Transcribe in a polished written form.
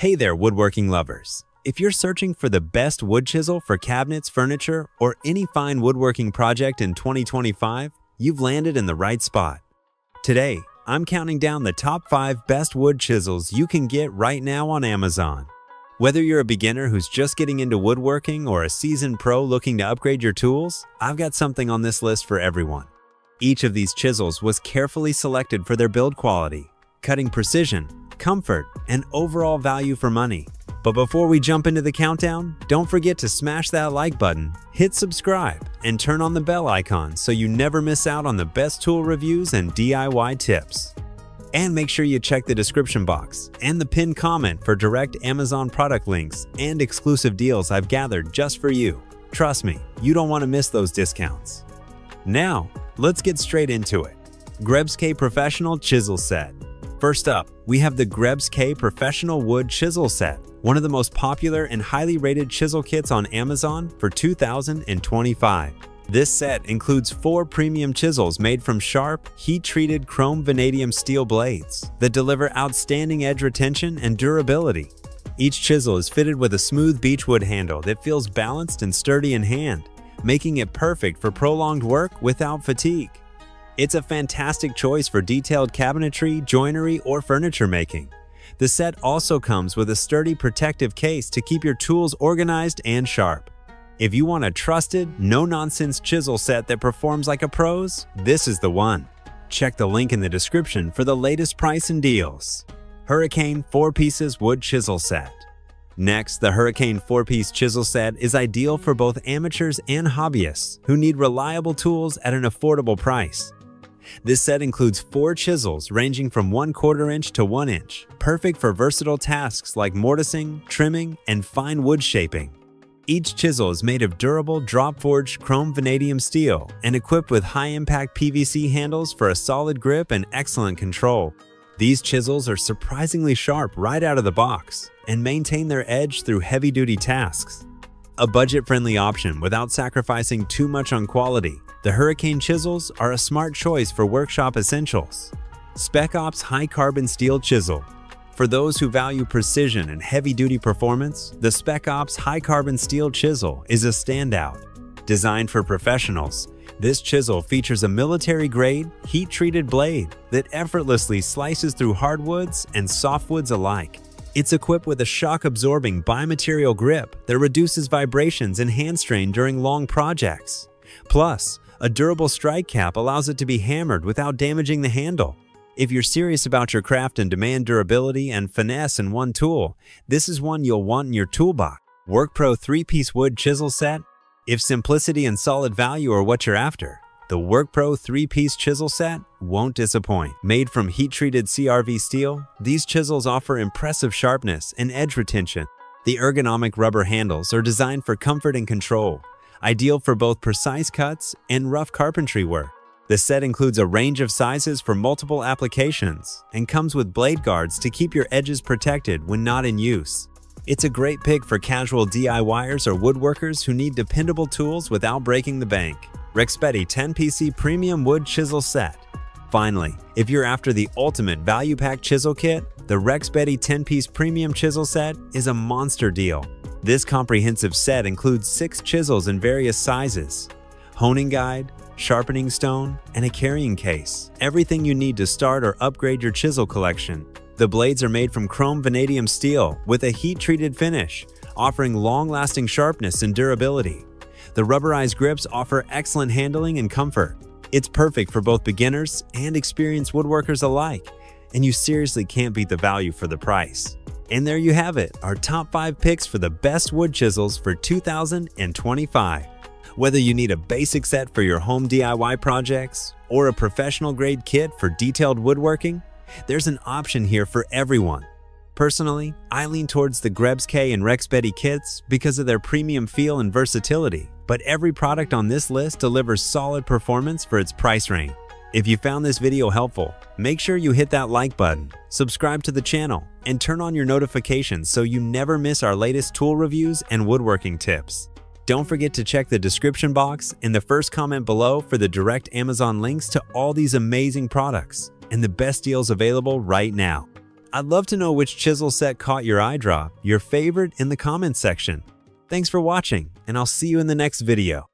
Hey there, woodworking lovers! If you're searching for the best wood chisel for cabinets, furniture, or any fine woodworking project in 2025, you've landed in the right spot. Today, I'm counting down the top 5 best wood chisels you can get right now on Amazon. Whether you're a beginner who's just getting into woodworking or a seasoned pro looking to upgrade your tools, I've got something on this list for everyone. Each of these chisels was carefully selected for their build quality, cutting precision, comfort, and overall value for money. But before we jump into the countdown, don't forget to smash that like button, hit subscribe, and turn on the bell icon so you never miss out on the best tool reviews and DIY tips. And make sure you check the description box and the pinned comment for direct Amazon product links and exclusive deals I've gathered just for you. Trust me, you don't want to miss those discounts. Now, let's get straight into it. GREBSTK Professional Chisel Set. First up, we have the GREBSTK Professional Wood Chisel Set, one of the most popular and highly rated chisel kits on Amazon for 2025. This set includes 4 premium chisels made from sharp, heat-treated chrome vanadium steel blades that deliver outstanding edge retention and durability. Each chisel is fitted with a smooth beechwood handle that feels balanced and sturdy in hand, making it perfect for prolonged work without fatigue. It's a fantastic choice for detailed cabinetry, joinery, or furniture making. The set also comes with a sturdy protective case to keep your tools organized and sharp. If you want a trusted, no-nonsense chisel set that performs like a pro's, this is the one. Check the link in the description for the latest price and deals. Hurricane 4-Pieces Wood Chisel Set. Next, the Hurricane 4-Piece Chisel Set is ideal for both amateurs and hobbyists who need reliable tools at an affordable price. This set includes 4 chisels ranging from 1/4 inch to 1 inch, perfect for versatile tasks like mortising, trimming, and fine wood shaping. Each chisel is made of durable drop-forged chrome vanadium steel and equipped with high-impact PVC handles for a solid grip and excellent control. These chisels are surprisingly sharp right out of the box and maintain their edge through heavy-duty tasks. A budget-friendly option without sacrificing too much on quality, the Hurricane chisels are a smart choice for workshop essentials. Spec High Carbon Steel Chisel. For those who value precision and heavy-duty performance, the Spec High Carbon Steel Chisel is a standout. Designed for professionals, this chisel features a military-grade, heat-treated blade that effortlessly slices through hardwoods and softwoods alike. It's equipped with a shock-absorbing bimaterial grip that reduces vibrations and hand strain during long projects. Plus, a durable strike cap allows it to be hammered without damaging the handle. If you're serious about your craft and demand durability and finesse in one tool, this is one you'll want in your toolbox. WORKPRO 3-Piece Wood Chisel Set. If simplicity and solid value are what you're after, the WORKPRO 3-Piece Chisel Set won't disappoint. Made from heat-treated CRV steel, these chisels offer impressive sharpness and edge retention. The ergonomic rubber handles are designed for comfort and control, ideal for both precise cuts and rough carpentry work. The set includes a range of sizes for multiple applications and comes with blade guards to keep your edges protected when not in use. It's a great pick for casual DIYers or woodworkers who need dependable tools without breaking the bank. REXBETI 10PC Premium Wood Chisel Set. Finally, if you're after the ultimate value-packed chisel kit, the REXBETI 10-Piece Premium Chisel Set is a monster deal. This comprehensive set includes 6 chisels in various sizes, honing guide, sharpening stone, and a carrying case. Everything you need to start or upgrade your chisel collection. The blades are made from chrome vanadium steel with a heat-treated finish, offering long-lasting sharpness and durability. The rubberized grips offer excellent handling and comfort. It's perfect for both beginners and experienced woodworkers alike, and you seriously can't beat the value for the price. And there you have it, our top 5 picks for the best wood chisels for 2025. Whether you need a basic set for your home DIY projects or a professional-grade kit for detailed woodworking, there's an option here for everyone. Personally, I lean towards the GREBSTK and REXBETI kits because of their premium feel and versatility, but every product on this list delivers solid performance for its price range. If you found this video helpful, make sure you hit that like button, subscribe to the channel, and turn on your notifications so you never miss our latest tool reviews and woodworking tips. Don't forget to check the description box and the first comment below for the direct Amazon links to all these amazing products and the best deals available right now. I'd love to know which chisel set caught your eye drop, your favorite, in the comments section. Thanks for watching, and I'll see you in the next video.